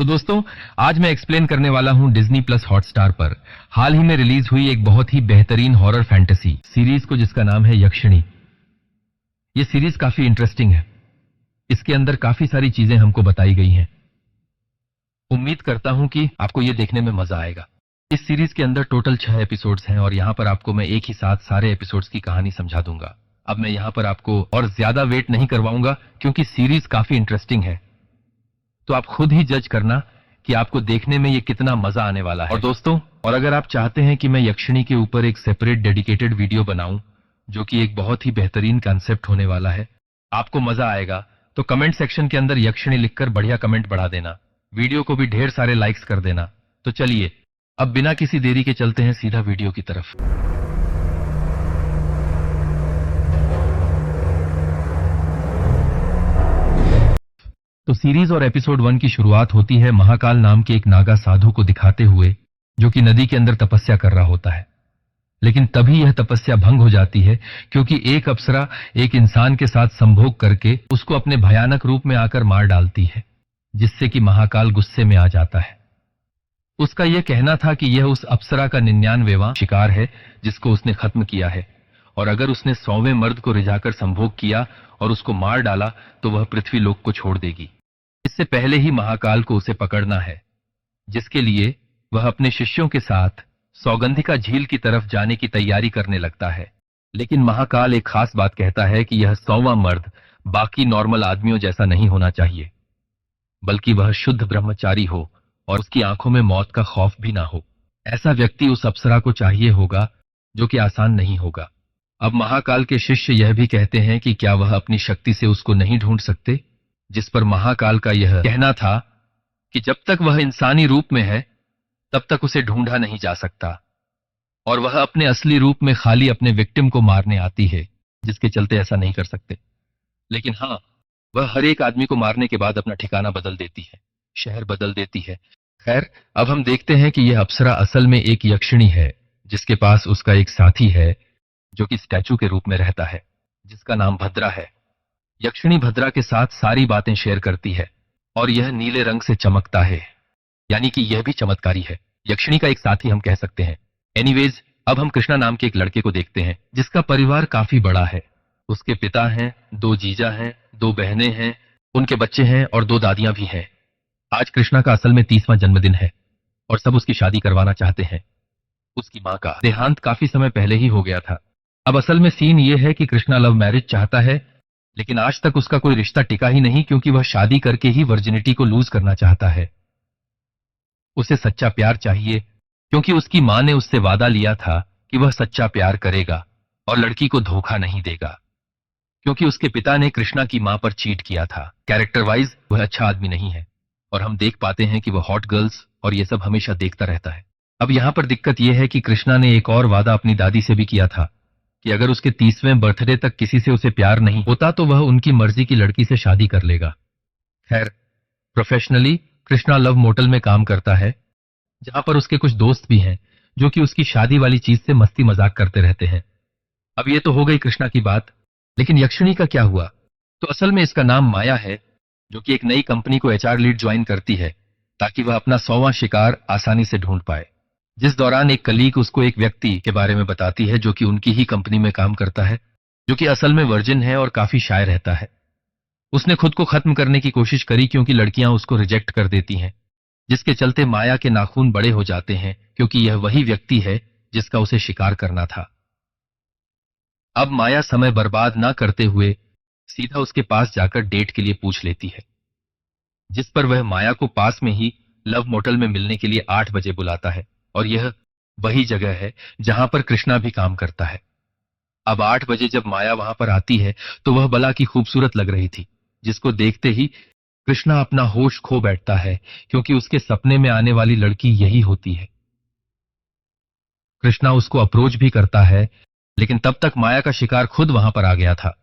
तो दोस्तों, आज मैं एक्सप्लेन करने वाला हूं डिज्नी प्लस हॉटस्टार पर हाल ही में रिलीज हुई एक बहुत ही बेहतरीन हॉरर फैंटेसी सीरीज को, जिसका नाम है यक्षिणी। ये सीरीज काफी इंटरेस्टिंग है। इसके अंदर काफी सारी चीजें हमको बताई गई हैं। उम्मीद करता हूं कि आपको ये देखने में मजा आएगा। इस सीरीज के अंदर टोटल 6 एपिसोड्स हैं और यहां पर आपको मैं एक ही साथ सारे एपिसोड्स की कहानी समझा दूंगा। अब मैं यहां पर आपको और ज्यादा वेट नहीं करवाऊंगा क्योंकि सीरीज काफी इंटरेस्टिंग है। तो आप खुद ही जज करना कि आपको देखने में ये कितना मजा आने वाला है। और दोस्तों, और अगर आप चाहते हैं कि मैं यक्षिणी के ऊपर एक सेपरेट डेडिकेटेड वीडियो बनाऊं, जो कि एक बहुत ही बेहतरीन कॉन्सेप्ट होने वाला है, आपको मजा आएगा, तो कमेंट सेक्शन के अंदर यक्षिणी लिखकर बढ़िया कमेंट बढ़ा देना। वीडियो को भी ढेर सारे लाइक्स कर देना। तो चलिए, अब बिना किसी देरी के चलते हैं सीधा वीडियो की तरफ। तो सीरीज और एपिसोड 1 की शुरुआत होती है महाकाल नाम के एक नागा साधु को दिखाते हुए, जो कि नदी के अंदर तपस्या कर रहा होता है। लेकिन तभी यह तपस्या भंग हो जाती है क्योंकि एक अप्सरा एक इंसान के साथ संभोग करके उसको अपने भयानक रूप में आकर मार डालती है, जिससे कि महाकाल गुस्से में आ जाता है। उसका यह कहना था कि यह उस अप्सरा का 99वां शिकार है जिसको उसने खत्म किया है, और अगर उसने 100वें मर्द को रिझाकर संभोग किया और उसको मार डाला तो वह पृथ्वी लोक को छोड़ देगी। इससे पहले ही महाकाल को उसे पकड़ना है, जिसके लिए वह अपने शिष्यों के साथ सौगंधिका झील की तरफ जाने की तैयारी करने लगता है। लेकिन महाकाल एक खास बात कहता है कि यह 100वां मर्द बाकी नॉर्मल आदमियों जैसा नहीं होना चाहिए, बल्कि वह शुद्ध ब्रह्मचारी हो और उसकी आंखों में मौत का खौफ भी ना हो। ऐसा व्यक्ति उस अप्सरा को चाहिए होगा, जो कि आसान नहीं होगा। अब महाकाल के शिष्य यह भी कहते हैं कि क्या वह अपनी शक्ति से उसको नहीं ढूंढ सकते, जिस पर महाकाल का यह कहना था कि जब तक वह इंसानी रूप में है तब तक उसे ढूंढा नहीं जा सकता, और वह अपने असली रूप में खाली अपने विक्टिम को मारने आती है, जिसके चलते ऐसा नहीं कर सकते। लेकिन हाँ, वह हर एक आदमी को मारने के बाद अपना ठिकाना बदल देती है, शहर बदल देती है। खैर, अब हम देखते हैं कि यह अप्सरा असल में एक यक्षिणी है, जिसके पास उसका एक साथी है जो कि स्टैचू के रूप में रहता है, जिसका नाम भद्रा है। यक्षिणी भद्रा के साथ सारी बातें शेयर करती है और यह नीले रंग से चमकता है, यानी कि यह भी चमत्कारी है। यक्षिणी का एक साथी हम कह सकते हैं। एनीवेज, अब हम कृष्णा नाम के एक लड़के को देखते हैं जिसका परिवार काफी बड़ा है। उसके पिता हैं, 2 जीजा हैं, 2 बहनें हैं, उनके बच्चे हैं और 2 दादियां भी हैं। आज कृष्णा का असल में 30वां जन्मदिन है और सब उसकी शादी करवाना चाहते हैं। उसकी मां का देहांत काफी समय पहले ही हो गया था। अब असल में सीन ये है कि कृष्णा लव मैरिज चाहता है, लेकिन आज तक उसका कोई रिश्ता टिका ही नहीं क्योंकि वह शादी करके ही वर्जिनिटी को लूज करना चाहता है। उसे सच्चा प्यार चाहिए क्योंकि उसकी मां ने उससे वादा लिया था कि वह सच्चा प्यार करेगा और लड़की को धोखा नहीं देगा, क्योंकि उसके पिता ने कृष्णा की मां पर चीट किया था। कैरेक्टर वाइज वह अच्छा आदमी नहीं है और हम देख पाते हैं कि वह हॉट गर्ल्स और ये सब हमेशा देखता रहता है। अब यहां पर दिक्कत यह है कि कृष्णा ने एक और वादा अपनी दादी से भी किया था कि अगर उसके 30वें बर्थडे तक किसी से उसे प्यार नहीं होता तो वह उनकी मर्जी की लड़की से शादी कर लेगा। खैर, प्रोफेशनली कृष्णा लव मोटल में काम करता है, जहां पर उसके कुछ दोस्त भी हैं जो कि उसकी शादी वाली चीज से मस्ती मजाक करते रहते हैं। अब ये तो हो गई कृष्णा की बात, लेकिन यक्षिणी का क्या हुआ? तो असल में इसका नाम माया है, जो कि एक नई कंपनी को HR लीड ज्वाइन करती है ताकि वह अपना 100वां शिकार आसानी से ढूंढ पाए। जिस दौरान एक कलीग उसको एक व्यक्ति के बारे में बताती है जो कि उनकी ही कंपनी में काम करता है, जो कि असल में वर्जिन है और काफी शाय रहता है। उसने खुद को खत्म करने की कोशिश करी क्योंकि लड़कियां उसको रिजेक्ट कर देती हैं, जिसके चलते माया के नाखून बड़े हो जाते हैं क्योंकि यह वही व्यक्ति है जिसका उसे शिकार करना था। अब माया समय बर्बाद ना करते हुए सीधा उसके पास जाकर डेट के लिए पूछ लेती है, जिस पर वह माया को पास में ही लव मोटल में मिलने के लिए 8 बजे बुलाता है, और यह वही जगह है जहां पर कृष्णा भी काम करता है। अब 8 बजे जब माया वहां पर आती है तो वह बला की खूबसूरत लग रही थी, जिसको देखते ही कृष्णा अपना होश खो बैठता है क्योंकि उसके सपने में आने वाली लड़की यही होती है। कृष्णा उसको अप्रोच भी करता है, लेकिन तब तक माया का शिकार खुद वहां पर आ गया था,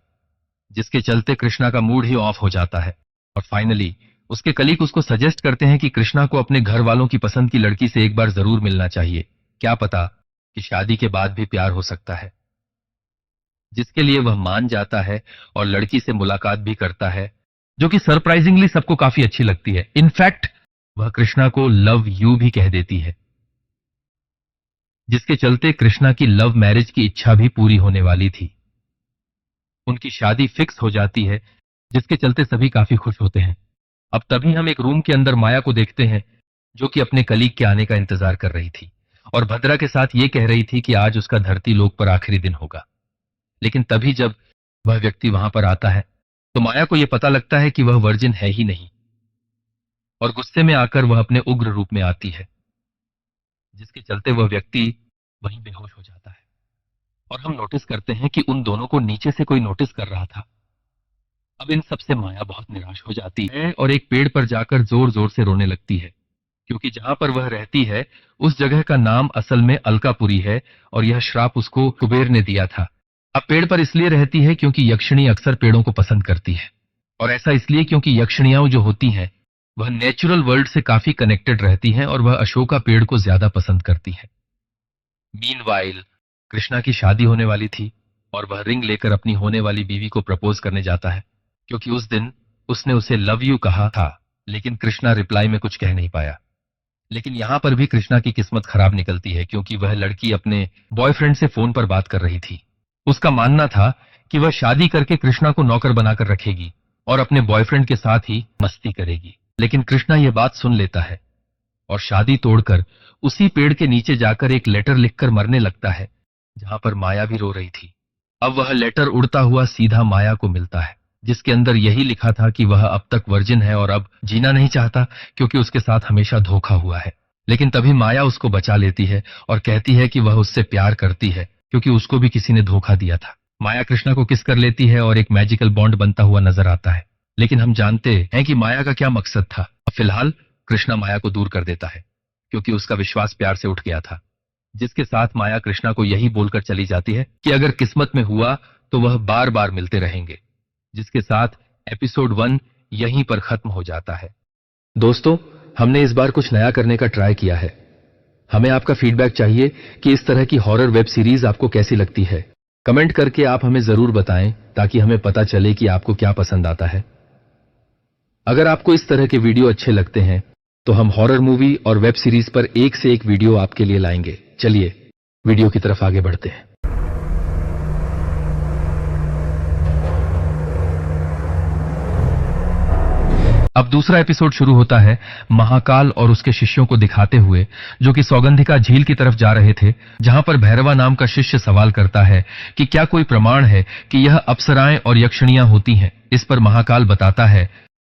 जिसके चलते कृष्णा का मूड ही ऑफ हो जाता है। और फाइनली उसके कलीग उसको सजेस्ट करते हैं कि कृष्णा को अपने घर वालों की पसंद की लड़की से एक बार जरूर मिलना चाहिए, क्या पता कि शादी के बाद भी प्यार हो सकता है। जिसके लिए वह मान जाता है और लड़की से मुलाकात भी करता है, जो कि सरप्राइजिंगली सबको काफी अच्छी लगती है। इनफैक्ट वह कृष्णा को लव यू भी कह देती है, जिसके चलते कृष्णा की लव मैरिज की इच्छा भी पूरी होने वाली थी। उनकी शादी फिक्स हो जाती है, जिसके चलते सभी काफी खुश होते हैं। अब तभी हम एक रूम के अंदर माया को देखते हैं, जो कि अपने कलीग के आने का इंतजार कर रही थी और भद्रा के साथ ये कह रही थी कि आज उसका धरती लोक पर आखिरी दिन होगा। लेकिन तभी जब वह व्यक्ति वहां पर आता है तो माया को यह पता लगता है कि वह वर्जिन है ही नहीं और गुस्से में आकर वह अपने उग्र रूप में आती है, जिसके चलते वह व्यक्ति वहीं बेहोश हो जाता है। और हम नोटिस करते हैं कि उन दोनों को नीचे से कोई नोटिस कर रहा था। अब इन सबसे माया बहुत निराश हो जाती है और एक पेड़ पर जाकर जोर जोर से रोने लगती है, क्योंकि जहां पर वह रहती है उस जगह का नाम असल में अलकापुरी है और यह श्राप उसको कुबेर ने दिया था। अब पेड़ पर इसलिए रहती है क्योंकि यक्षिणी अक्सर पेड़ों को पसंद करती है, और ऐसा इसलिए क्योंकि यक्षिणियां जो होती हैं वह नेचुरल वर्ल्ड से काफी कनेक्टेड रहती हैं और वह अशोका पेड़ को ज्यादा पसंद करती है। मीनवाइल कृष्णा की शादी होने वाली थी और वह रिंग लेकर अपनी होने वाली बीवी को प्रपोज करने जाता है, क्योंकि उस दिन उसने उसे लव यू कहा था, लेकिन कृष्णा रिप्लाई में कुछ कह नहीं पाया। लेकिन यहां पर भी कृष्णा की किस्मत खराब निकलती है, क्योंकि वह लड़की अपने बॉयफ्रेंड से फोन पर बात कर रही थी। उसका मानना था कि वह शादी करके कृष्णा को नौकर बनाकर रखेगी और अपने बॉयफ्रेंड के साथ ही मस्ती करेगी। लेकिन कृष्णा यह बात सुन लेता है और शादी तोड़कर उसी पेड़ के नीचे जाकर एक लेटर लिखकर मरने लगता है, जहां पर माया भी रो रही थी। अब वह लेटर उड़ता हुआ सीधा माया को मिलता है, जिसके अंदर यही लिखा था कि वह अब तक वर्जिन है और अब जीना नहीं चाहता, क्योंकि उसके साथ हमेशा धोखा हुआ है। लेकिन तभी माया उसको बचा लेती है और कहती है कि वह उससे प्यार करती है, क्योंकि उसको भी किसी ने धोखा दिया था। माया कृष्णा को किस कर लेती है और एक मैजिकल बॉन्ड बनता हुआ नजर आता है। लेकिन हम जानते हैं कि माया का क्या मकसद था। फिलहाल कृष्णा माया को दूर कर देता है, क्योंकि उसका विश्वास प्यार से उठ गया था, जिसके साथ माया कृष्णा को यही बोलकर चली जाती है कि अगर किस्मत में हुआ तो वह बार बार मिलते रहेंगे, जिसके साथ एपिसोड 1 यहीं पर खत्म हो जाता है। दोस्तों, हमने इस बार कुछ नया करने का ट्राई किया है। हमें आपका फीडबैक चाहिए कि इस तरह की हॉरर वेब सीरीज आपको कैसी लगती है। कमेंट करके आप हमें जरूर बताएं, ताकि हमें पता चले कि आपको क्या पसंद आता है। अगर आपको इस तरह के वीडियो अच्छे लगते हैं तो हम हॉरर मूवी और वेब सीरीज पर एक से एक वीडियो आपके लिए लाएंगे। चलिए वीडियो की तरफ आगे बढ़ते हैं। अब दूसरा एपिसोड शुरू होता है महाकाल और उसके शिष्यों को दिखाते हुए, जो कि सौगंधिका झील की तरफ जा रहे थे, जहां पर भैरवा नाम का शिष्य सवाल करता है कि क्या कोई प्रमाण है कि यह अप्सराएं और यक्षिणियां होती हैं। इस पर महाकाल बताता है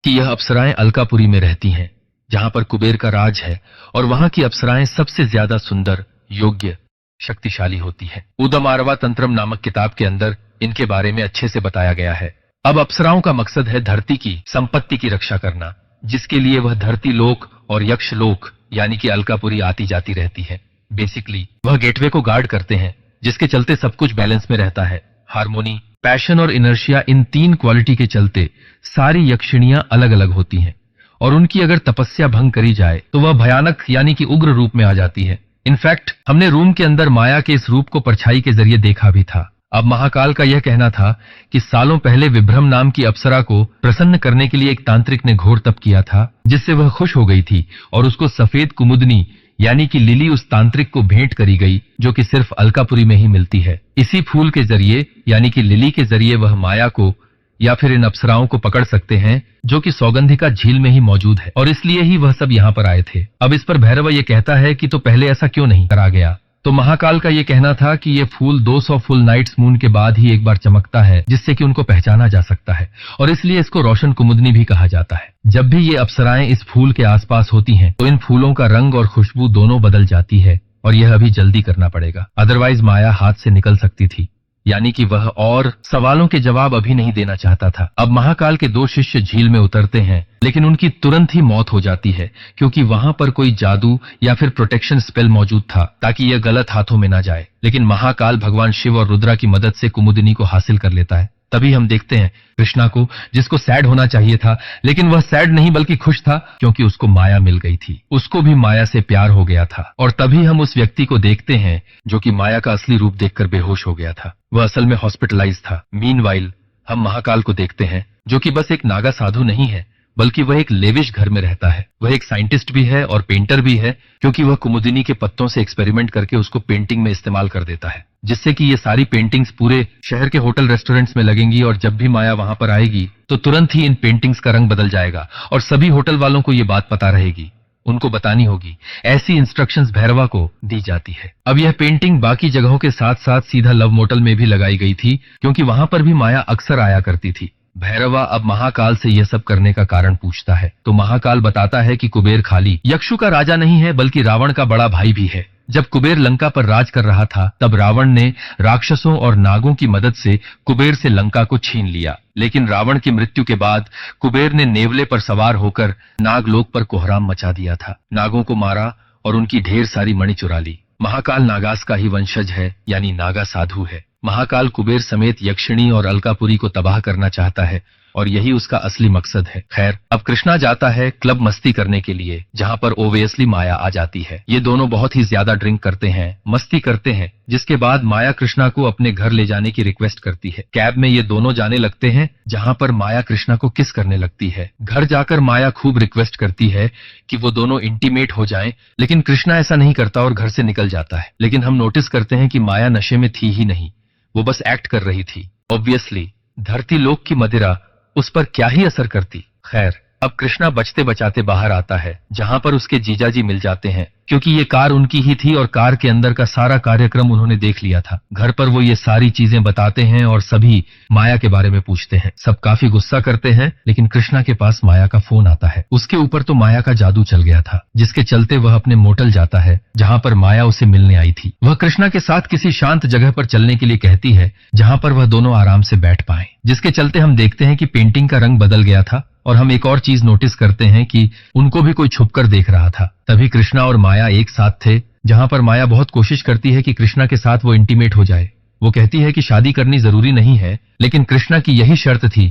कि यह अप्सराएं अलकापुरी में रहती हैं, जहां पर कुबेर का राज है, और वहां की अप्सराएं सबसे ज्यादा सुंदर, योग्य, शक्तिशाली होती हैं। उदमारवा तंत्रम नामक किताब के अंदर इनके बारे में अच्छे से बताया गया है। अब अप्सराओं का मकसद है धरती की संपत्ति की रक्षा करना, जिसके लिए वह धरती लोक और यक्ष लोक यानी कि अलकापुरी आती जाती रहती है। बेसिकली वह गेटवे को गार्ड करते हैं, जिसके चलते सब कुछ बैलेंस में रहता है। हार्मोनी, पैशन और इनर्शिया, इन 3 क्वालिटी के चलते सारी यक्षिणियां अलग अलग होती हैं, और उनकी अगर तपस्या भंग करी जाए तो वह भयानक यानी कि उग्र रूप में आ जाती है। इनफैक्ट हमने रूम के अंदर माया के इस रूप को परछाई के जरिए देखा भी था। अब महाकाल का यह कहना था कि सालों पहले विभ्रम नाम की अप्सरा को प्रसन्न करने के लिए एक तांत्रिक ने घोर तप किया था, जिससे वह खुश हो गई थी और उसको सफेद कुमुदनी यानी कि लिली उस तांत्रिक को भेंट करी गई, जो कि सिर्फ अलकापुरी में ही मिलती है। इसी फूल के जरिए यानी कि लिली के जरिए वह माया को या फिर इन अप्सराओं को पकड़ सकते हैं, जो कि सौगंधिका झील में ही मौजूद है, और इसलिए ही वह सब यहाँ पर आए थे। अब इस पर भैरवा ये कहता है कि तो पहले ऐसा क्यों नहीं करा गया। तो महाकाल का ये कहना था कि ये फूल 200 फुल नाइट्स मून के बाद ही एक बार चमकता है, जिससे कि उनको पहचाना जा सकता है, और इसलिए इसको रोशन कुमुदनी भी कहा जाता है। जब भी ये अप्सराएं इस फूल के आसपास होती हैं तो इन फूलों का रंग और खुशबू दोनों बदल जाती है, और यह अभी जल्दी करना पड़ेगा, अदरवाइज माया हाथ से निकल सकती थी। यानी कि वह और सवालों के जवाब अभी नहीं देना चाहता था। अब महाकाल के 2 शिष्य झील में उतरते हैं, लेकिन उनकी तुरंत ही मौत हो जाती है, क्योंकि वहां पर कोई जादू या फिर प्रोटेक्शन स्पेल मौजूद था, ताकि यह गलत हाथों में ना जाए। लेकिन महाकाल भगवान शिव और रुद्रा की मदद से कुमुदनी को हासिल कर लेता है। तभी हम देखते हैं कृष्णा को, जिसको सैड होना चाहिए था, लेकिन वह सैड नहीं बल्कि खुश था, क्योंकि उसको माया मिल गई थी। उसको भी माया से प्यार हो गया था। और तभी हम उस व्यक्ति को देखते हैं जो कि माया का असली रूप देखकर बेहोश हो गया था। वह असल में हॉस्पिटलाइज था। मीनवाइल हम महाकाल को देखते हैं, जो कि बस एक नागा साधु नहीं है, बल्कि वह एक लेविश घर में रहता है। वह एक साइंटिस्ट भी है और पेंटर भी है, क्योंकि वह कुमुदिनी के पत्तों से एक्सपेरिमेंट करके उसको पेंटिंग में इस्तेमाल कर देता है, जिससे कि ये सारी पेंटिंग्स पूरे शहर के होटल रेस्टोरेंट्स में लगेंगी और जब भी माया वहां पर आएगी तो तुरंत ही इन पेंटिंग्स का रंग बदल जाएगा और सभी होटल वालों को ये बात पता रहेगी, उनको बतानी होगी। ऐसी इंस्ट्रक्शंस भैरवा को दी जाती है। अब यह पेंटिंग बाकी जगहों के साथ साथ सीधा लव मोटल में भी लगाई गई थी, क्योंकि वहां पर भी माया अक्सर आया करती थी। भैरवा अब महाकाल से यह सब करने का कारण पूछता है, तो महाकाल बताता है कि कुबेर खाली यक्षु का राजा नहीं है, बल्कि रावण का बड़ा भाई भी है। जब कुबेर लंका पर राज कर रहा था, तब रावण ने राक्षसों और नागों की मदद से कुबेर से लंका को छीन लिया। लेकिन रावण की मृत्यु के बाद कुबेर ने नेवले पर सवार होकर नागलोक पर कोहराम मचा दिया था, नागों को मारा और उनकी ढेर सारी मणि चुरा ली। महाकाल नागास का ही वंशज है, यानी नागा साधु है। महाकाल कुबेर समेत यक्षिणी और अलकापुरी को तबाह करना चाहता है और यही उसका असली मकसद है। खैर, अब कृष्णा जाता है क्लब मस्ती करने के लिए, जहां पर ओबियसली माया आ जाती है। ये दोनों बहुत ही ज्यादा ड्रिंक करते हैं, मस्ती करते हैं, जिसके बाद माया कृष्णा को अपने घर ले जाने की रिक्वेस्ट करती है। कैब में ये दोनों जाने लगते हैं, जहां पर माया कृष्णा को किस करने लगती है। घर जाकर माया खूब रिक्वेस्ट करती है कि वो दोनों इंटीमेट हो जाएं, लेकिन कृष्णा ऐसा नहीं करता और घर से निकल जाता है। लेकिन हम नोटिस करते हैं कि माया नशे में थी ही नहीं, वो बस एक्ट कर रही थी। ऑब्वियसली धरती लोक की मदिरा उस पर क्या ही असर करती। खैर, अब कृष्णा बचते बचाते बाहर आता है, जहां पर उसके जीजाजी मिल जाते हैं, क्योंकि ये कार उनकी ही थी और कार के अंदर का सारा कार्यक्रम उन्होंने देख लिया था। घर पर वो ये सारी चीजें बताते हैं और सभी माया के बारे में पूछते हैं। सब काफी गुस्सा करते हैं, लेकिन कृष्णा के पास माया का फोन आता है। उसके ऊपर तो माया का जादू चल गया था, जिसके चलते वह अपने मोटल जाता है, जहां पर माया उसे मिलने आई थी। वह कृष्णा के साथ किसी शांत जगह पर चलने के लिए कहती है, जहां पर वह दोनों आराम से बैठ पाए, जिसके चलते हम देखते हैं कि पेंटिंग का रंग बदल गया था और हम एक और चीज नोटिस करते हैं कि उनको भी कोई छुपकर देख रहा था। तभी कृष्णा और माया एक साथ थे, जहां पर माया बहुत कोशिश करती है कि कृष्णा के साथ वो इंटीमेट हो जाए। वो कहती है कि शादी करनी जरूरी नहीं है, लेकिन कृष्णा की यही शर्त थी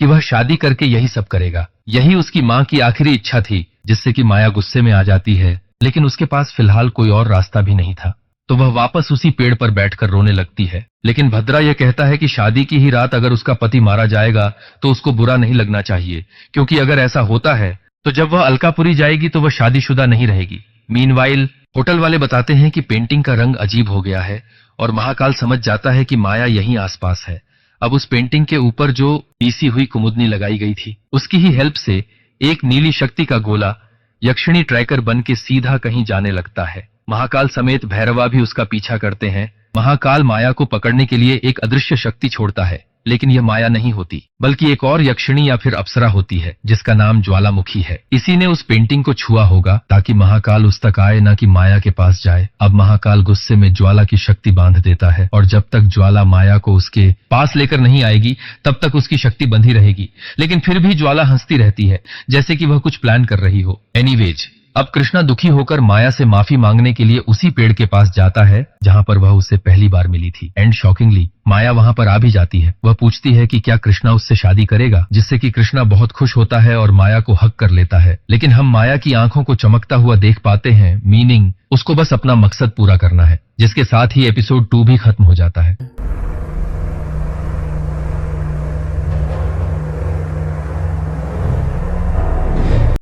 कि वह शादी करके यही सब करेगा। यही उसकी मां की आखिरी इच्छा थी, जिससे कि माया गुस्से में आ जाती है, लेकिन उसके पास फिलहाल कोई और रास्ता भी नहीं था, तो वह वापस उसी पेड़ पर बैठकर रोने लगती है। लेकिन भद्रा यह कहता है कि शादी की ही रात अगर उसका पति मारा जाएगा तो उसको बुरा नहीं लगना चाहिए, क्योंकि अगर ऐसा होता है तो जब वह अलकापुरी जाएगी तो वह शादीशुदा नहीं रहेगी। मीनवाइल होटल वाले बताते हैं कि पेंटिंग का रंग अजीब हो गया है और महाकाल समझ जाता है कि माया यहीं आसपास है। अब उस पेंटिंग के ऊपर जो पीसी हुई कुमुदनी लगाई गई थी, उसकी ही हेल्प से एक नीली शक्ति का गोला यक्षिणी ट्रैकर बन के सीधा कहीं जाने लगता है। महाकाल समेत भैरवा भी उसका पीछा करते हैं। महाकाल माया को पकड़ने के लिए एक अदृश्य शक्ति छोड़ता है, लेकिन यह माया नहीं होती, बल्कि एक और यक्षिणी या फिर अप्सरा होती है, जिसका नाम ज्वालामुखी है। इसी ने उस पेंटिंग को छुआ होगा ताकि महाकाल उस तक आए, न कि माया के पास जाए। अब महाकाल गुस्से में ज्वाला की शक्ति बांध देता है और जब तक ज्वाला माया को उसके पास लेकर नहीं आएगी, तब तक उसकी शक्ति बंधी रहेगी। लेकिन फिर भी ज्वाला हंसती रहती है, जैसे कि वह कुछ प्लान कर रही हो। एनीवेज, अब कृष्णा दुखी होकर माया से माफी मांगने के लिए उसी पेड़ के पास जाता है, जहां पर वह उससे पहली बार मिली थी। एंड शॉकिंगली माया वहां पर आ भी जाती है। वह पूछती है कि क्या कृष्णा उससे शादी करेगा, जिससे कि कृष्णा बहुत खुश होता है और माया को हक कर लेता है। लेकिन हम माया की आंखों को चमकता हुआ देख पाते हैं, मीनिंग उसको बस अपना मकसद पूरा करना है, जिसके साथ ही एपिसोड 2 भी खत्म हो जाता है।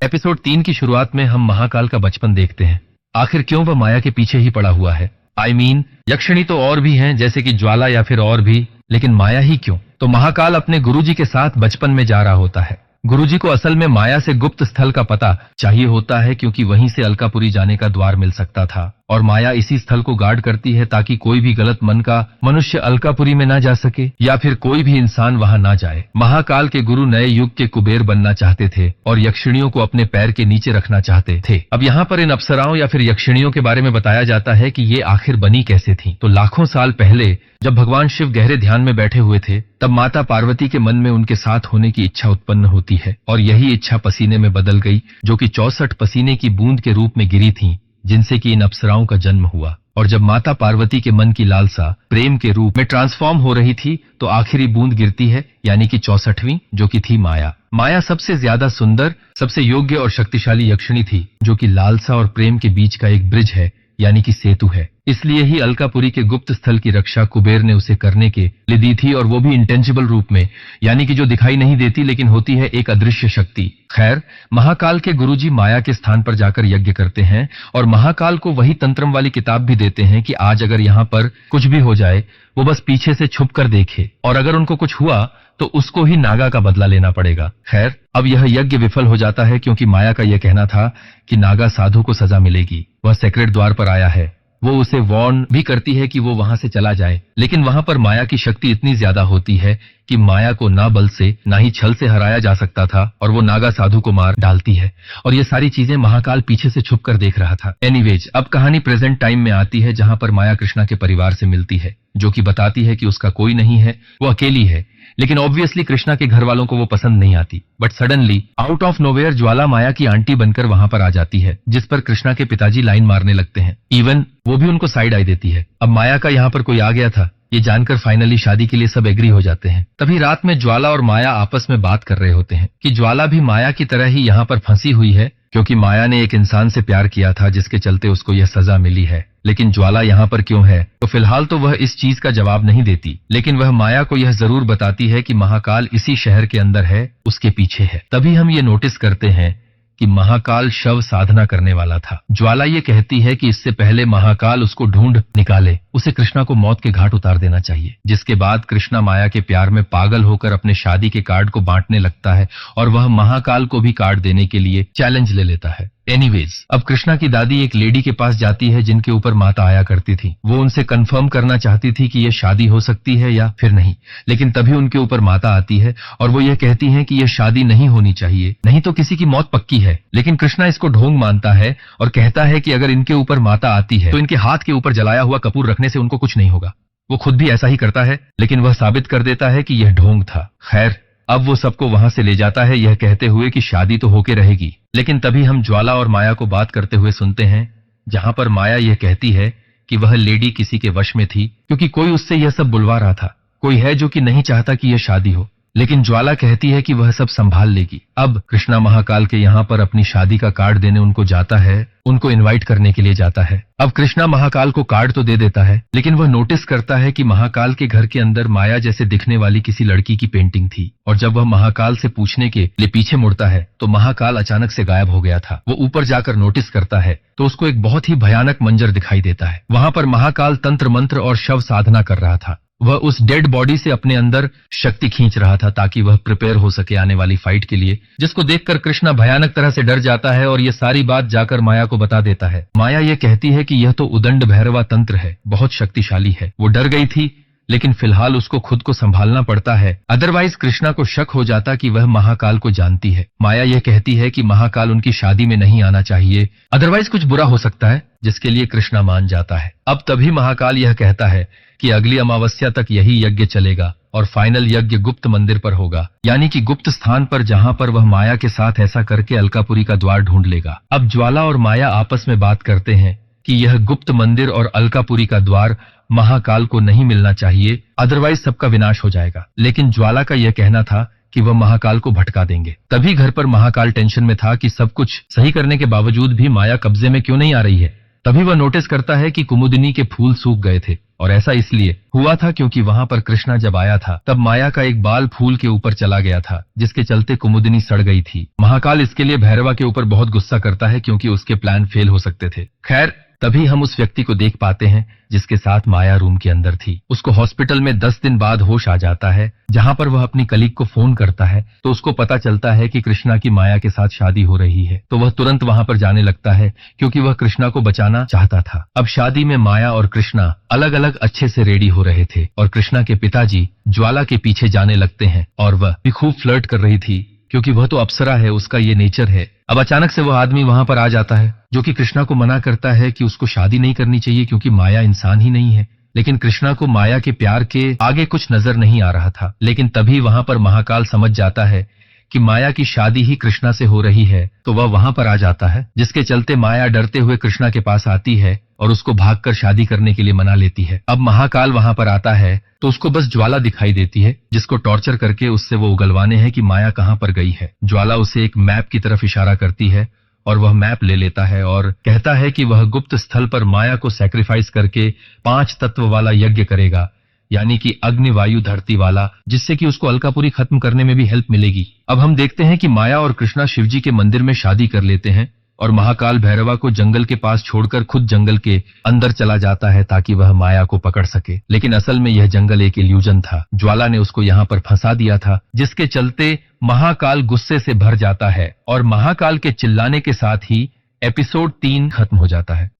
एपिसोड 3 की शुरुआत में हम महाकाल का बचपन देखते हैं। आखिर क्यों वह माया के पीछे ही पड़ा हुआ है? I mean, यक्षिणी तो और भी हैं, जैसे कि ज्वाला या फिर और भी, लेकिन माया ही क्यों? तो महाकाल अपने गुरुजी के साथ बचपन में जा रहा होता है। गुरुजी को असल में माया से गुप्त स्थल का पता चाहिए होता है, क्योंकि वहीं से अलकापुरी जाने का द्वार मिल सकता था, और माया इसी स्थल को गार्ड करती है ताकि कोई भी गलत मन का मनुष्य अलकापुरी में ना जा सके या फिर कोई भी इंसान वहां ना जाए। महाकाल के गुरु नए युग के कुबेर बनना चाहते थे और यक्षिणियों को अपने पैर के नीचे रखना चाहते थे। अब यहाँ पर इन अप्सराओं या फिर यक्षिणियों के बारे में बताया जाता है कि ये आखिर बनी कैसे थी। तो लाखों साल पहले जब भगवान शिव गहरे ध्यान में बैठे हुए थे, तब माता पार्वती के मन में उनके साथ होने की इच्छा उत्पन्न होती है और यही इच्छा पसीने में बदल गई, जो कि 64 पसीने की बूंद के रूप में गिरी थी, जिनसे कि इन अप्सराओं का जन्म हुआ। और जब माता पार्वती के मन की लालसा प्रेम के रूप में ट्रांसफॉर्म हो रही थी, तो आखिरी बूंद गिरती है, यानी कि 64वीं, जो कि थी माया। माया सबसे ज्यादा सुंदर, सबसे योग्य और शक्तिशाली यक्षिणी थी, जो कि लालसा और प्रेम के बीच का एक ब्रिज है, यानी कि सेतु है। इसलिए ही अलकापुरी के गुप्त स्थल की रक्षा कुबेर ने उसे करने के लिए दी थी, और वो भी इंटेंजिबल रूप में, यानी कि जो दिखाई नहीं देती लेकिन होती है एक अदृश्य शक्ति। खैर, महाकाल के गुरुजी माया के स्थान पर जाकर यज्ञ करते हैं और महाकाल को वही तंत्रम वाली किताब भी देते हैं कि आज अगर यहाँ पर कुछ भी हो जाए वो बस पीछे से छुप कर देखे, और अगर उनको कुछ हुआ तो उसको ही नागा का बदला लेना पड़ेगा। खैर, अब यह यज्ञ विफल हो जाता है क्योंकि माया का यह कहना था कि नागा साधु को सजा मिलेगी। वह सेक्रेट द्वार पर आया है। वो उसे वार्न भी करती है कि वो वहां से चला जाए, लेकिन वहां पर माया की शक्ति इतनी ज्यादा होती है कि माया को ना बल से ना ही छल से हराया जा सकता था, और वो नागा साधु को मार डालती है। और ये सारी चीजें महाकाल पीछे से छुप कर देख रहा था। एनीवेज, अब कहानी प्रेजेंट टाइम में आती है जहां पर माया कृष्णा के परिवार से मिलती है, जो कि बताती है कि उसका कोई नहीं है, वो अकेली है। लेकिन ऑब्वियसली कृष्णा के घर वालों को वो पसंद नहीं आती। But suddenly out of nowhere Jwala Maya की आंटी बनकर वहां पर आ जाती है, जिस पर कृष्णा के पिताजी लाइन मारने लगते हैं। इवन वो भी उनको साइड आई देती है। अब माया का यहाँ पर कोई आ गया था, ये जानकर फाइनली शादी के लिए सब एग्री हो जाते हैं। तभी रात में ज्वाला और माया आपस में बात कर रहे होते हैं कि ज्वाला भी माया की तरह ही यहाँ पर फंसी हुई है, क्योंकि माया ने एक इंसान से प्यार किया था जिसके चलते उसको यह सजा मिली है। लेकिन ज्वाला यहाँ पर क्यों है? तो फिलहाल तो वह इस चीज का जवाब नहीं देती, लेकिन वह माया को यह जरूर बताती है कि महाकाल इसी शहर के अंदर है, उसके पीछे है। तभी हम ये नोटिस करते हैं कि महाकाल शव साधना करने वाला था। ज्वाला ये कहती है कि इससे पहले महाकाल उसको ढूंढ निकाले, उसे कृष्णा को मौत के घाट उतार देना चाहिए। जिसके बाद कृष्णा माया के प्यार में पागल होकर अपने शादी के कार्ड को बांटने लगता है, और वह महाकाल को भी कार्ड देने के लिए चैलेंज ले लेता है। एनीवेज, अब कृष्णा की दादी एक लेडी के पास जाती है जिनके ऊपर माता आया करती थी। वो उनसे कंफर्म करना चाहती थी कि यह शादी हो सकती है या फिर नहीं, लेकिन तभी उनके ऊपर माता आती है और वो ये कहती है कि यह शादी नहीं होनी चाहिए, नहीं तो किसी की मौत पक्की है। लेकिन कृष्णा इसको ढोंग मानता है और कहता है कि अगर इनके ऊपर माता आती है तो इनके हाथ के ऊपर जलाया हुआ कपूर रखने से उनको कुछ नहीं होगा। वो खुद भी ऐसा ही करता है, लेकिन वह साबित कर देता है कि यह ढोंग था। खैर, अब वो सबको वहां से ले जाता है, यह कहते हुए कि शादी तो होके रहेगी। लेकिन तभी हम ज्वाला और माया को बात करते हुए सुनते हैं, जहां पर माया यह कहती है कि वह लेडी किसी के वश में थी, क्योंकि कोई उससे यह सब बुलवा रहा था। कोई है जो कि नहीं चाहता कि यह शादी हो, लेकिन ज्वाला कहती है कि वह सब संभाल लेगी। अब कृष्णा महाकाल के यहाँ पर अपनी शादी का कार्ड देने उनको जाता है, उनको इनवाइट करने के लिए जाता है। अब कृष्णा महाकाल को कार्ड तो दे देता है, लेकिन वह नोटिस करता है कि महाकाल के घर के अंदर माया जैसे दिखने वाली किसी लड़की की पेंटिंग थी, और जब वह महाकाल से पूछने के लिए पीछे मुड़ता है तो महाकाल अचानक से गायब हो गया था। वो ऊपर जाकर नोटिस करता है तो उसको एक बहुत ही भयानक मंजर दिखाई देता है। वहां पर महाकाल तंत्र मंत्र और शव साधना कर रहा था। वह उस डेड बॉडी से अपने अंदर शक्ति खींच रहा था ताकि वह प्रिपेयर हो सके आने वाली फाइट के लिए, जिसको देखकर कृष्णा भयानक तरह से डर जाता है और यह सारी बात जाकर माया को बता देता है। माया यह कहती है कि यह तो उदंड भैरवा तंत्र है, बहुत शक्तिशाली है। वो डर गई थी, लेकिन फिलहाल उसको खुद को संभालना पड़ता है, अदरवाइज कृष्णा को शक हो जाता कि वह महाकाल को जानती है। माया यह कहती है कि महाकाल उनकी शादी में नहीं आना चाहिए, अदरवाइज कुछ बुरा हो सकता है, जिसके लिए कृष्णा मान जाता है। अब तभी महाकाल यह कहता है कि अगली अमावस्या तक यही यज्ञ चलेगा और फाइनल यज्ञ गुप्त मंदिर पर होगा, यानी कि गुप्त स्थान पर, जहां पर वह माया के साथ ऐसा करके अलकापुरी का द्वार ढूंढ लेगा। अब ज्वाला और माया आपस में बात करते हैं कि यह गुप्त मंदिर और अलकापुरी का द्वार महाकाल को नहीं मिलना चाहिए, अदरवाइज सबका विनाश हो जाएगा। लेकिन ज्वाला का यह कहना था कि वह महाकाल को भटका देंगे। तभी घर पर महाकाल टेंशन में था कि सब कुछ सही करने के बावजूद भी माया कब्जे में क्यों नहीं आ रही है। तभी वह नोटिस करता है कि कुमुदिनी के फूल सूख गए थे, और ऐसा इसलिए हुआ था क्योंकि वहां पर कृष्णा जब आया था तब माया का एक बाल फूल के ऊपर चला गया था, जिसके चलते कुमुदिनी सड़ गई थी। महाकाल इसके लिए भैरवा के ऊपर बहुत गुस्सा करता है क्योंकि उसके प्लान फेल हो सकते थे। खैर, तभी हम उस व्यक्ति को देख पाते हैं जिसके साथ माया रूम के अंदर थी। उसको हॉस्पिटल में 10 दिन बाद होश आ जाता है, जहां पर वह अपनी कलीग को फोन करता है तो उसको पता चलता है कि कृष्णा की माया के साथ शादी हो रही है। तो वह तुरंत वहां पर जाने लगता है क्योंकि वह कृष्णा को बचाना चाहता था। अब शादी में माया और कृष्णा अलग अलग अच्छे से रेडी हो रहे थे और कृष्णा के पिताजी ज्वाला के पीछे जाने लगते हैं, और वह भी खूब फ्लर्ट कर रही थी क्योंकि वह तो अप्सरा है, उसका ये नेचर है। अब अचानक से वह आदमी वहां पर आ जाता है जो कि कृष्णा को मना करता है कि उसको शादी नहीं करनी चाहिए क्योंकि माया इंसान ही नहीं है। लेकिन कृष्णा को माया के प्यार के आगे कुछ नजर नहीं आ रहा था। लेकिन तभी वहां पर महाकाल समझ जाता है कि माया की शादी ही कृष्णा से हो रही है, तो वह वहां पर आ जाता है, जिसके चलते माया डरते हुए कृष्णा के पास आती है और उसको भागकर शादी करने के लिए मना लेती है। अब महाकाल वहां पर आता है तो उसको बस ज्वाला दिखाई देती है, जिसको टॉर्चर करके उससे वो उगलवाने हैं कि माया कहां पर गई है। ज्वाला उसे एक मैप की तरफ इशारा करती है और वह मैप ले लेता है और कहता है कि वह गुप्त स्थल पर माया को सैक्रिफाइस करके 5 तत्व वाला यज्ञ करेगा, यानी कि अग्नि, वायु, धरती वाला, जिससे कि उसको अलकापुरी खत्म करने में भी हेल्प मिलेगी। अब हम देखते हैं कि माया और कृष्णा शिवजी के मंदिर में शादी कर लेते हैं और महाकाल भैरवा को जंगल के पास छोड़कर खुद जंगल के अंदर चला जाता है ताकि वह माया को पकड़ सके। लेकिन असल में यह जंगल एक इल्यूजन था। ज्वाला ने उसको यहाँ पर फंसा दिया था, जिसके चलते महाकाल गुस्से से भर जाता है और महाकाल के चिल्लाने के साथ ही एपिसोड 3 खत्म हो जाता है।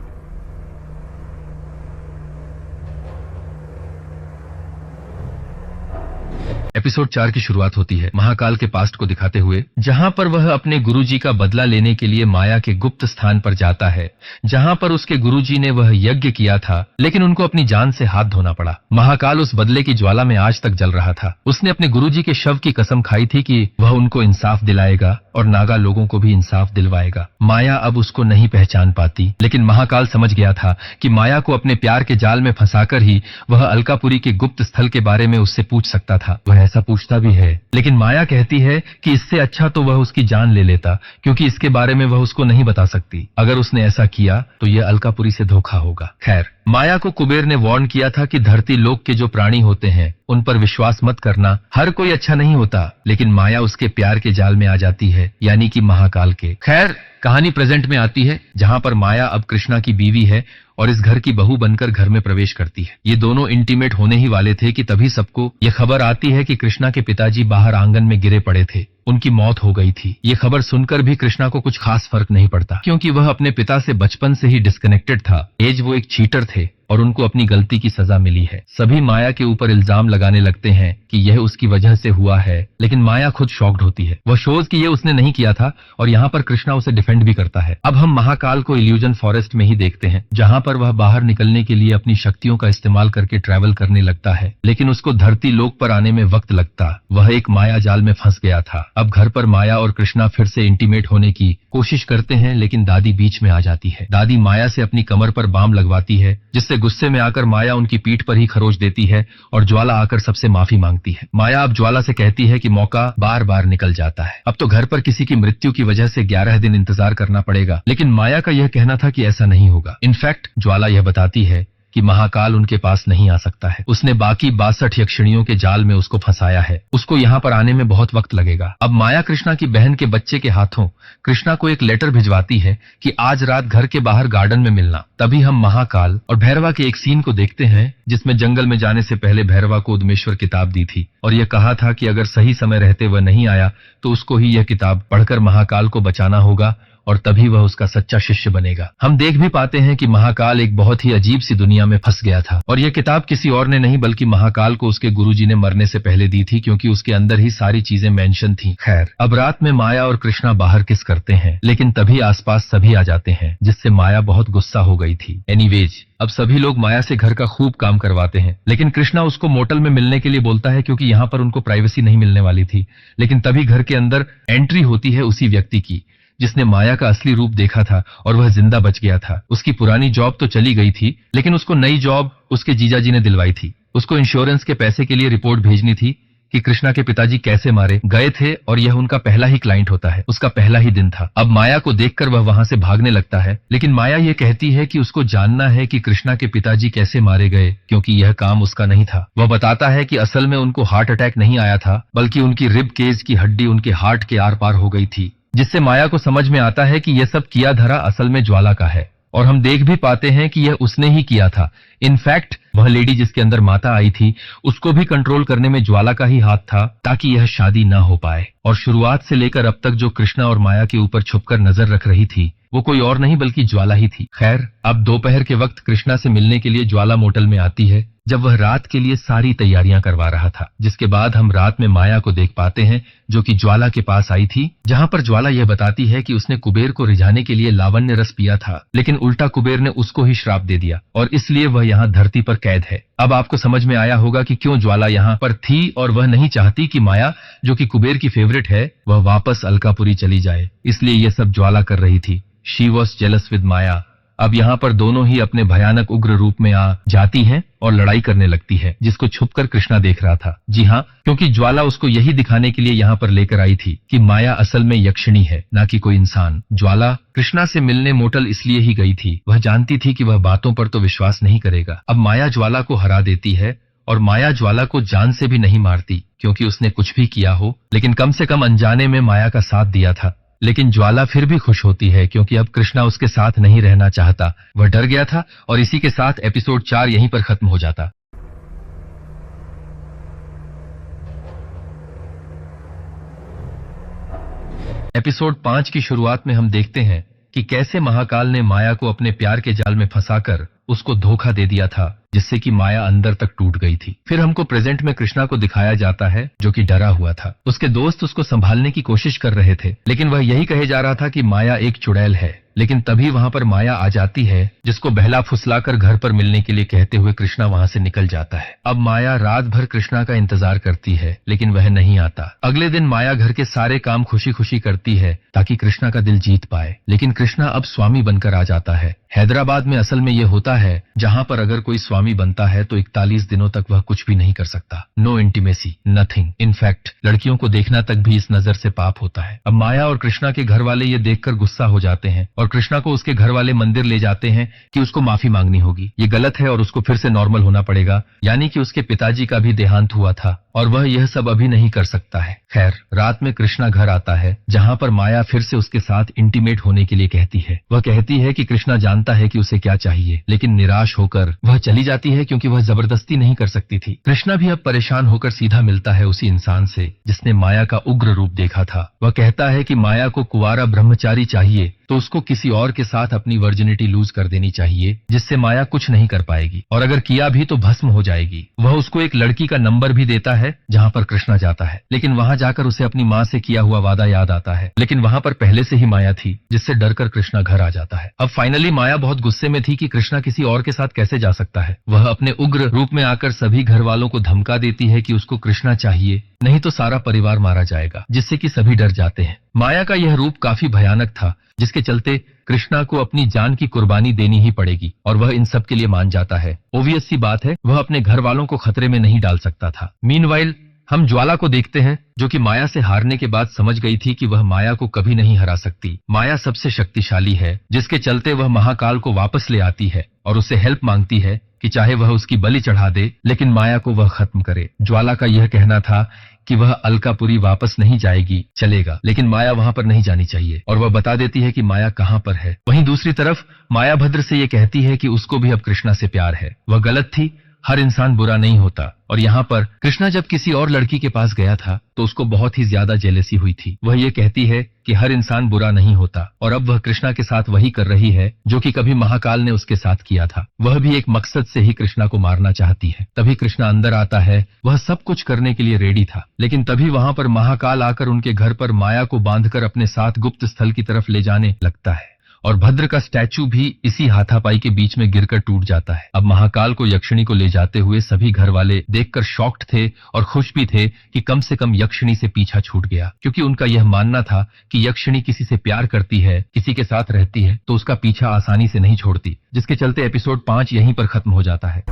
एपिसोड 4 की शुरुआत होती है महाकाल के पास्ट को दिखाते हुए, जहां पर वह अपने गुरुजी का बदला लेने के लिए माया के गुप्त स्थान पर जाता है, जहां पर उसके गुरुजी ने वह यज्ञ किया था, लेकिन उनको अपनी जान से हाथ धोना पड़ा। महाकाल उस बदले की ज्वाला में आज तक जल रहा था। उसने अपने गुरुजी के शव की कसम खाई थी कि वह उनको इंसाफ दिलाएगा और नागा लोगों को भी इंसाफ दिलवाएगा। माया अब उसको नहीं पहचान पाती, लेकिन महाकाल समझ गया था कि माया को अपने प्यार के जाल में फंसाकर ही वह अलकापुरी के गुप्त स्थल के बारे में उससे पूछ सकता था। वह ऐसा पूछता भी है, लेकिन माया कहती है कि इससे अच्छा तो वह उसकी जान ले लेता, क्योंकि इसके बारे में वह उसको नहीं बता सकती। अगर उसने ऐसा किया तो यह अलकापुरी से धोखा होगा। खैर, माया को कुबेर ने वार्न किया था कि धरती लोक के जो प्राणी होते हैं उन पर विश्वास मत करना, हर कोई अच्छा नहीं होता। लेकिन माया उसके प्यार के जाल में आ जाती है, यानी कि महाकाल के। खैर, कहानी प्रेजेंट में आती है, जहां पर माया अब कृष्णा की बीवी है और इस घर की बहू बनकर घर में प्रवेश करती है। ये दोनों इंटीमेट होने ही वाले थे कि तभी सबको ये खबर आती है कि कृष्णा के पिताजी बाहर आंगन में गिरे पड़े थे, उनकी मौत हो गई थी। ये खबर सुनकर भी कृष्णा को कुछ खास फर्क नहीं पड़ता, क्योंकि वह अपने पिता से बचपन से ही डिस्कनेक्टेड था। वो एक चीटर थे और उनको अपनी गलती की सजा मिली है। सभी माया के ऊपर इल्जाम लगाने लगते हैं कि यह उसकी वजह से हुआ है, लेकिन माया खुद शॉक्ड होती है। वह शोज कि ये उसने नहीं किया था और यहाँ पर कृष्णा उसे डिफेंड भी करता है। अब हम महाकाल को इल्यूजन फॉरेस्ट में ही देखते हैं, जहाँ पर वह बाहर निकलने के लिए अपनी शक्तियों का इस्तेमाल करके ट्रैवल करने लगता है, लेकिन उसको धरती लोक पर आने में वक्त लगता। वह एक माया जाल में फंस गया था। अब घर पर माया और कृष्णा फिर से इंटीमेट होने की कोशिश करते हैं, लेकिन दादी बीच में आ जाती है। दादी माया से अपनी कमर पर बाम लगवाती है, जिससे गुस्से में आकर माया उनकी पीठ पर ही खरोच देती है और ज्वाला आकर सबसे माफी मांगती है। माया अब ज्वाला से कहती है कि मौका बार बार निकल जाता है, अब तो घर पर किसी की मृत्यु की वजह से 11 दिन इंतजार करना पड़ेगा। लेकिन माया का यह कहना था कि ऐसा नहीं होगा। इनफैक्ट ज्वाला यह बताती है कि महाकाल उनके पास नहीं आ सकता है। उसने बाकी 62 यक्षिणियों के जाल में उसको फंसाया है। उसको यहाँ पर आने में बहुत वक्त लगेगा। अब माया कृष्णा की बहन के बच्चे के हाथों कृष्णा को एक लेटर भिजवाती है कि आज रात घर के बाहर गार्डन में मिलना। तभी हम महाकाल और भैरवा के एक सीन को देखते हैं, जिसमें जंगल में जाने से पहले भैरवा को उद्मेश्वर किताब दी थी और यह कहा था कि अगर सही समय रहते वह नहीं आया तो उसको ही यह किताब पढ़कर महाकाल को बचाना होगा और तभी वह उसका सच्चा शिष्य बनेगा। हम देख भी पाते हैं कि महाकाल एक बहुत ही अजीब सी दुनिया में फंस गया था और यह किताब किसी और ने नहीं बल्कि महाकाल को उसके गुरुजी ने मरने से पहले दी थी, क्योंकि उसके अंदर ही सारी चीजें मेंशन थी। खैर, अब रात में माया और कृष्णा बाहर किस करते हैं, लेकिन तभी आसपास सभी आ जाते हैं, जिससे माया बहुत गुस्सा हो गई थी। एनीवेज, अब सभी लोग माया से घर का खूब काम करवाते हैं, लेकिन कृष्णा उसको मोटल में मिलने के लिए बोलता है, क्योंकि यहाँ पर उनको प्राइवेसी नहीं मिलने वाली थी। लेकिन तभी घर के अंदर एंट्री होती है उसी व्यक्ति की जिसने माया का असली रूप देखा था और वह जिंदा बच गया था। उसकी पुरानी जॉब तो चली गई थी, लेकिन उसको नई जॉब उसके जीजाजी ने दिलवाई थी। उसको इंश्योरेंस के पैसे के लिए रिपोर्ट भेजनी थी कि कृष्णा के पिताजी कैसे मारे गए थे और यह उनका पहला ही क्लाइंट होता है। उसका पहला ही दिन था। अब माया को देखकर वह वहां से भागने लगता है, लेकिन माया यह कहती है कि उसको जानना है कि कृष्णा के पिताजी कैसे मारे गए, क्योंकि यह काम उसका नहीं था। वह बताता है कि असल में उनको हार्ट अटैक नहीं आया था, बल्कि उनकी रिब केज की हड्डी उनके हार्ट के आर पार हो गई थी, जिससे माया को समझ में आता है कि यह सब किया धरा असल में ज्वाला का है। और हम देख भी पाते हैं कि यह उसने ही किया था। इनफैक्ट वह लेडी जिसके अंदर माता आई थी, उसको भी कंट्रोल करने में ज्वाला का ही हाथ था, ताकि यह शादी ना हो पाए। और शुरुआत से लेकर अब तक जो कृष्णा और माया के ऊपर छुपकर नजर रख रही थी, वो कोई और नहीं बल्कि ज्वाला ही थी। खैर, अब दोपहर के वक्त कृष्णा से मिलने के लिए ज्वाला मोटल में आती है, जब वह रात के लिए सारी तैयारियां करवा रहा था। जिसके बाद हम रात में माया को देख पाते हैं, जो कि ज्वाला के पास आई थी, जहां पर ज्वाला यह बताती है कि उसने कुबेर को रिझाने के लिए लावण्य रस पिया था, लेकिन उल्टा कुबेर ने उसको ही श्राप दे दिया और इसलिए वह यहाँ धरती पर कैद है। अब आपको समझ में आया होगा कि क्यों ज्वाला यहाँ पर थी और वह नहीं चाहती कि माया, जो कि कुबेर की फेवरेट है, वह वापस अलकापुरी चली जाए। इसलिए यह सब ज्वाला कर रही थी। शी वॉज जेलस विद माया। अब यहाँ पर दोनों ही अपने भयानक उग्र रूप में आ जाती हैं और लड़ाई करने लगती है, जिसको छुपकर कृष्णा देख रहा था। जी हाँ, क्योंकि ज्वाला उसको यही दिखाने के लिए यहाँ पर लेकर आई थी कि माया असल में यक्षिणी है, ना कि कोई इंसान। ज्वाला कृष्णा से मिलने मोटल इसलिए ही गई थी, वह जानती थी कि वह बातों पर तो विश्वास नहीं करेगा। अब माया ज्वाला को हरा देती है और माया ज्वाला को जान से भी नहीं मारती, क्योंकि उसने कुछ भी किया हो, लेकिन कम से कम अनजाने में माया का साथ दिया था। लेकिन ज्वाला फिर भी खुश होती है, क्योंकि अब कृष्णा उसके साथ नहीं रहना चाहता। वह डर गया था और इसी के साथ एपिसोड 4 यहीं पर खत्म हो जाता। एपिसोड 5 की शुरुआत में हम देखते हैं कि कैसे महाकाल ने माया को अपने प्यार के जाल में फंसाकर उसको धोखा दे दिया था, जिससे कि माया अंदर तक टूट गई थी। फिर हमको प्रेजेंट में कृष्णा को दिखाया जाता है, जो कि डरा हुआ था। उसके दोस्त उसको संभालने की कोशिश कर रहे थे, लेकिन वह यही कहे जा रहा था कि माया एक चुड़ैल है। लेकिन तभी वहां पर माया आ जाती है, जिसको बहला फुसलाकर घर पर मिलने के लिए कहते हुए कृष्णा वहां से निकल जाता है। अब माया रात भर कृष्णा का इंतजार करती है, लेकिन वह नहीं आता। अगले दिन माया घर के सारे काम खुशी खुशी करती है ताकि कृष्णा का दिल जीत पाए, लेकिन कृष्णा अब स्वामी बनकर आ जाता है। हैदराबाद में असल में यह होता है, जहां पर अगर कोई स्वामी बनता है तो 41 दिनों तक वह कुछ भी नहीं कर सकता। No intimacy, nothing. इनफैक्ट लड़कियों को देखना तक भी इस नजर से पाप होता है। अब माया और कृष्णा के घर वाले ये देखकर गुस्सा हो जाते हैं और कृष्णा को उसके घर वाले मंदिर ले जाते हैं कि उसको माफी मांगनी होगी। ये गलत है और उसको फिर से नॉर्मल होना पड़ेगा, यानी कि उसके पिताजी का भी देहांत हुआ था और वह यह सब अभी नहीं कर सकता है। खैर, रात में कृष्णा घर आता है, जहां पर माया फिर से उसके साथ इंटीमेट होने के लिए कहती है। वह कहती है कि कृष्णा जानता है कि उसे क्या चाहिए, लेकिन निराश होकर वह चली जाती है, क्योंकि वह जबरदस्ती नहीं कर सकती थी। कृष्णा भी अब परेशान होकर सीधा मिलता है उसी इंसान से जिसने माया का उग्र रूप देखा था। वह कहता है कि माया को कुंवारा ब्रह्मचारी चाहिए, तो उसको किसी और के साथ अपनी वर्जिनिटी लूज कर देनी चाहिए, जिससे माया कुछ नहीं कर पाएगी, और अगर किया भी तो भस्म हो जाएगी। वह उसको एक लड़की का नंबर भी देता है जहां पर कृष्णा जाता है, लेकिन वहां जाकर उसे अपनी मां से किया हुआ वादा याद आता है। लेकिन वहां पर पहले से ही माया थी, जिससे डरकर कृष्णा घर आ जाता है। अब फाइनली माया बहुत गुस्से में थी कि कृष्णा किसी और के साथ कैसे जा सकता है। वह अपने उग्र रूप में आकर सभी घर वालों को धमका देती है कि उसको कृष्णा चाहिए, नहीं तो सारा परिवार मारा जाएगा, जिससे कि सभी डर जाते हैं। माया का यह रूप काफी भयानक था, जिसके चलते कृष्णा को अपनी जान की कुर्बानी देनी ही पड़ेगी, और वह इन सब के लिए मान जाता है। ओवियस सी बात है, वह अपने घर वालों को खतरे में नहीं डाल सकता था। मीनवाइल हम ज्वाला को देखते हैं, जो कि माया से हारने के बाद समझ गई थी कि वह माया को कभी नहीं हरा सकती। माया सबसे शक्तिशाली है, जिसके चलते वह महाकाल को वापस ले आती है और उससे हेल्प मांगती है कि चाहे वह उसकी बलि चढ़ा दे, लेकिन माया को वह खत्म करे। ज्वाला का यह कहना था कि वह अलकापुरी वापस नहीं जाएगी, चलेगा, लेकिन माया वहां पर नहीं जानी चाहिए, और वह बता देती है कि माया कहां पर है। वहीं दूसरी तरफ माया भद्र से यह कहती है कि उसको भी अब कृष्णा से प्यार है। वह गलत थी, हर इंसान बुरा नहीं होता। और यहाँ पर कृष्णा जब किसी और लड़की के पास गया था तो उसको बहुत ही ज्यादा जेलसी हुई थी। वह ये कहती है कि हर इंसान बुरा नहीं होता, और अब वह कृष्णा के साथ वही कर रही है जो कि कभी महाकाल ने उसके साथ किया था। वह भी एक मकसद से ही कृष्णा को मारना चाहती है। तभी कृष्णा अंदर आता है, वह सब कुछ करने के लिए रेडी था, लेकिन तभी वहां पर महाकाल आकर उनके घर पर माया को बांधकर अपने साथ गुप्त स्थल की तरफ ले जाने लगता है, और भद्र का स्टैचू भी इसी हाथापाई के बीच में गिरकर टूट जाता है। अब महाकाल को यक्षिणी को ले जाते हुए सभी घर वाले देखकर शॉक्ड थे और खुश भी थे कि कम से कम यक्षिणी से पीछा छूट गया, क्योंकि उनका यह मानना था कि यक्षिणी किसी से प्यार करती है, किसी के साथ रहती है, तो उसका पीछा आसानी से नहीं छोड़ती, जिसके चलते एपिसोड 5 यहीं पर खत्म हो जाता है।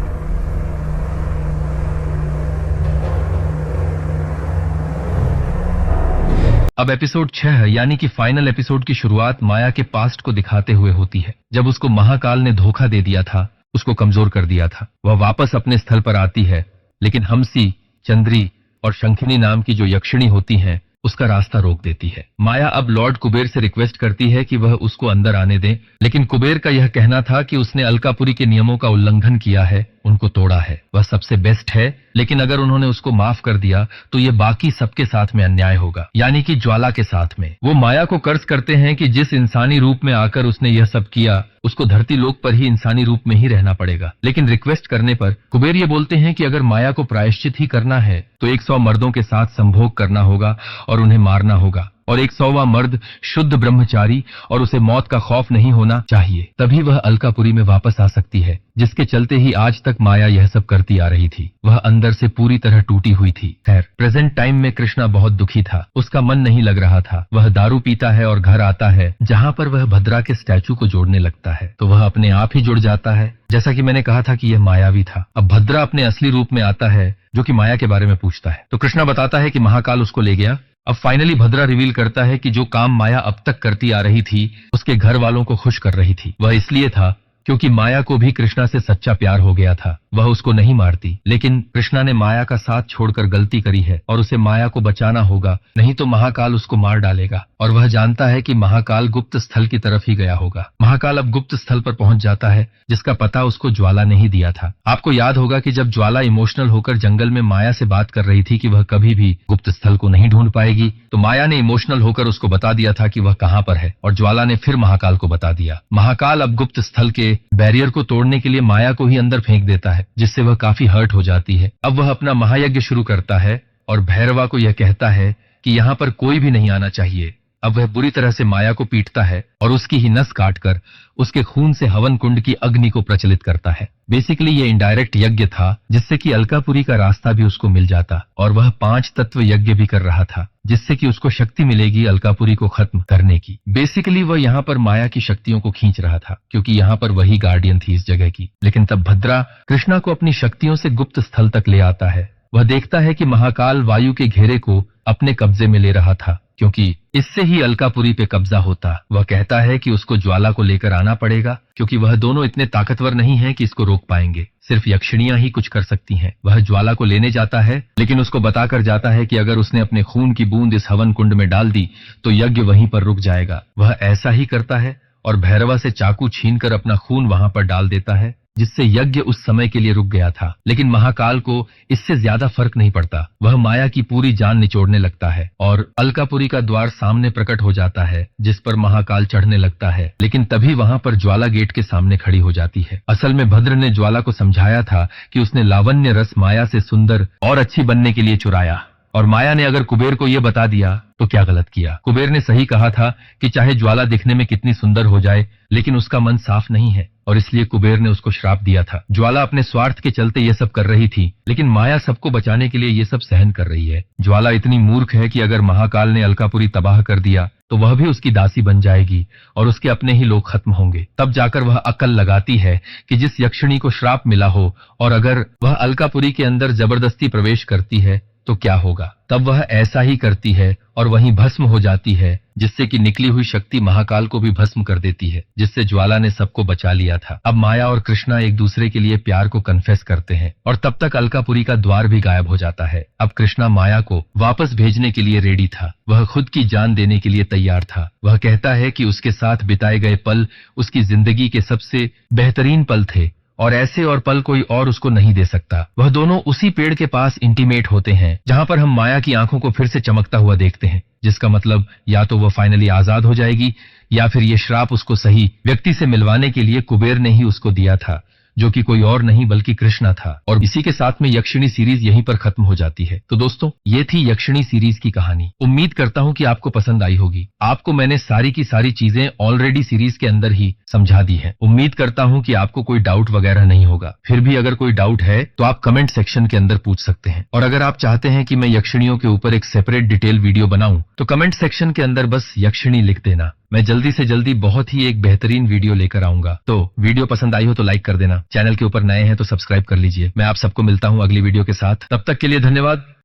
अब एपिसोड 6 यानी कि फाइनल एपिसोड की शुरुआत माया के पास्ट को दिखाते हुए होती है, जब उसको महाकाल ने धोखा दे दिया था, उसको कमजोर कर दिया था। वह वापस अपने स्थल पर आती है, लेकिन हंसी, चंद्री और शंखिनी नाम की जो यक्षिणी होती हैं, उसका रास्ता रोक देती है। माया अब लॉर्ड कुबेर से रिक्वेस्ट करती है कि वह उसको अंदर आने दें, लेकिन कुबेर का यह कहना था कि उसने अलकापुरी के नियमों का उल्लंघन किया है, उनको तोड़ा है, वह सबसे बेस्ट है, लेकिन अगर उन्होंने उसको माफ कर दिया तो ये बाकी सबके साथ में अन्याय होगा, यानी कि ज्वाला के साथ में। वो माया को कर्ज करते हैं कि जिस इंसानी रूप में आकर उसने यह सब किया, उसको धरती लोक पर ही इंसानी रूप में ही रहना पड़ेगा। लेकिन रिक्वेस्ट करने पर कुबेर ये बोलते हैं कि अगर माया को प्रायश्चित ही करना है तो 100 मर्दों के साथ संभोग करना होगा और उन्हें मारना होगा, और 100वां मर्द शुद्ध ब्रह्मचारी और उसे मौत का खौफ नहीं होना चाहिए, तभी वह अलकापुरी में वापस आ सकती है, जिसके चलते ही आज तक माया यह सब करती आ रही थी। वह अंदर से पूरी तरह टूटी हुई थी। खैर, प्रेजेंट टाइम में कृष्णा बहुत दुखी था, उसका मन नहीं लग रहा था। वह दारू पीता है और घर आता है जहाँ पर वह भद्रा के स्टैचू को जोड़ने लगता है तो वह अपने आप ही जुड़ जाता है। जैसा कि मैंने कहा था कि यह मायावी था। अब भद्रा अपने असली रूप में आता है जो कि माया के बारे में पूछता है तो कृष्णा बताता है कि महाकाल उसको ले गया। अब फाइनली भद्रा रिवील करता है कि जो काम माया अब तक करती आ रही थी उसके घर वालों को खुश कर रही थी, वह इसलिए था क्योंकि माया को भी कृष्णा से सच्चा प्यार हो गया था। वह उसको नहीं मारती, लेकिन कृष्णा ने माया का साथ छोड़कर गलती करी है और उसे माया को बचाना होगा, नहीं तो महाकाल उसको मार डालेगा। और वह जानता है कि महाकाल गुप्त स्थल की तरफ ही गया होगा। महाकाल अब गुप्त स्थल पर पहुंच जाता है जिसका पता उसको ज्वाला ने ही दिया था। आपको याद होगा कि जब ज्वाला इमोशनल होकर जंगल में माया से बात कर रही थी कि वह कभी भी गुप्त स्थल को नहीं ढूंढ पाएगी, तो माया ने इमोशनल होकर उसको बता दिया था कि वह कहां पर है और ज्वाला ने फिर महाकाल को बता दिया। महाकाल अब गुप्त स्थल के बैरियर को तोड़ने के लिए माया को ही अंदर फेंक देता है, जिससे वह काफी हर्ट हो जाती है। अब वह अपना महायज्ञ शुरू करता है और भैरवा को यह कहता है कि यहाँ पर कोई भी नहीं आना चाहिए। अब वह बुरी तरह से माया को पीटता है और उसकी ही नस काटकर उसके खून से हवन कुंड की अग्नि को प्रचलित करता है। बेसिकली ये इनडायरेक्ट यज्ञ था जिससे कि अलकापुरी का रास्ता भी उसको मिल जाता और वह 5 तत्व यज्ञ भी कर रहा था जिससे कि उसको शक्ति मिलेगी अलकापुरी को खत्म करने की। बेसिकली वह यहाँ पर माया की शक्तियों को खींच रहा था क्योंकि यहाँ पर वही गार्डियन थी इस जगह की। लेकिन तब भद्रा कृष्णा को अपनी शक्तियों से गुप्त स्थल तक ले आता है। वह देखता है कि महाकाल वायु के घेरे को अपने कब्जे में ले रहा था क्योंकि इससे ही अलकापुरी पे कब्जा होता। वह कहता है कि उसको ज्वाला को लेकर आना पड़ेगा क्योंकि वह दोनों इतने ताकतवर नहीं हैं कि इसको रोक पाएंगे, सिर्फ यक्षिणियां ही कुछ कर सकती हैं। वह ज्वाला को लेने जाता है लेकिन उसको बताकर जाता है कि अगर उसने अपने खून की बूंद इस हवन कुंड में डाल दी तो यज्ञ वहीं पर रुक जाएगा। वह ऐसा ही करता है और भैरवा से चाकू छीनकर अपना खून वहां पर डाल देता है जिससे यज्ञ उस समय के लिए रुक गया था। लेकिन महाकाल को इससे ज्यादा फर्क नहीं पड़ता। वह माया की पूरी जान निचोड़ने लगता है और अलकापुरी का द्वार सामने प्रकट हो जाता है जिस पर महाकाल चढ़ने लगता है। लेकिन तभी वहां पर ज्वाला गेट के सामने खड़ी हो जाती है। असल में भद्र ने ज्वाला को समझाया था कि उसने लावण्य रस माया से सुंदर और अच्छी बनने के लिए चुराया और माया ने अगर कुबेर को यह बता दिया तो क्या गलत किया। कुबेर ने सही कहा था कि चाहे ज्वाला दिखने में कितनी सुंदर हो जाए लेकिन उसका मन साफ नहीं है और इसलिए कुबेर ने उसको श्राप दिया था। ज्वाला अपने स्वार्थ के चलते ये सब कर रही थी लेकिन माया सबको बचाने के लिए ये सब सहन कर रही है। ज्वाला इतनी मूर्ख है कि अगर महाकाल ने अलकापुरी तबाह कर दिया तो वह भी उसकी दासी बन जाएगी और उसके अपने ही लोग खत्म होंगे। तब जाकर वह अकल लगाती है कि जिस यक्षिणी को श्राप मिला हो और अगर वह अलकापुरी के अंदर जबरदस्ती प्रवेश करती है तो क्या होगा। तब वह ऐसा ही करती है और वहीं भस्म हो जाती है जिससे कि निकली हुई शक्ति महाकाल को भी भस्म कर देती है, जिससे ज्वाला ने सबको बचा लिया था। अब माया और कृष्णा एक दूसरे के लिए प्यार को कन्फेस करते हैं और तब तक अलकापुरी का द्वार भी गायब हो जाता है। अब कृष्णा माया को वापस भेजने के लिए रेडी था। वह खुद की जान देने के लिए तैयार था। वह कहता है कि उसके साथ बिताए गए पल उसकी जिंदगी के सबसे बेहतरीन पल थे और ऐसे और पल कोई और उसको नहीं दे सकता। वह दोनों उसी पेड़ के पास इंटीमेट होते हैं जहां पर हम माया की आंखों को फिर से चमकता हुआ देखते हैं, जिसका मतलब या तो वह फाइनली आजाद हो जाएगी या फिर ये श्राप उसको सही व्यक्ति से मिलवाने के लिए कुबेर ने ही उसको दिया था, जो कि कोई और नहीं बल्कि कृष्णा था। और इसी के साथ में यक्षिणी सीरीज यहीं पर खत्म हो जाती है। तो दोस्तों, ये थी यक्षिणी सीरीज की कहानी। उम्मीद करता हूं कि आपको पसंद आई होगी। आपको मैंने सारी की सारी चीजें ऑलरेडी सीरीज के अंदर ही समझा दी है। उम्मीद करता हूं कि आपको कोई डाउट वगैरह नहीं होगा। फिर भी अगर कोई डाउट है तो आप कमेंट सेक्शन के अंदर पूछ सकते हैं। और अगर आप चाहते हैं कि मैं यक्षिणियों के ऊपर एक सेपरेट डिटेल वीडियो बनाऊं तो कमेंट सेक्शन के अंदर बस यक्षिणी लिख देना। मैं जल्दी से जल्दी बहुत ही एक बेहतरीन वीडियो लेकर आऊंगा। तो वीडियो पसंद आई हो तो लाइक कर देना। चैनल के ऊपर नए हैं तो सब्सक्राइब कर लीजिए। मैं आप सबको मिलता हूं अगली वीडियो के साथ। तब तक के लिए धन्यवाद।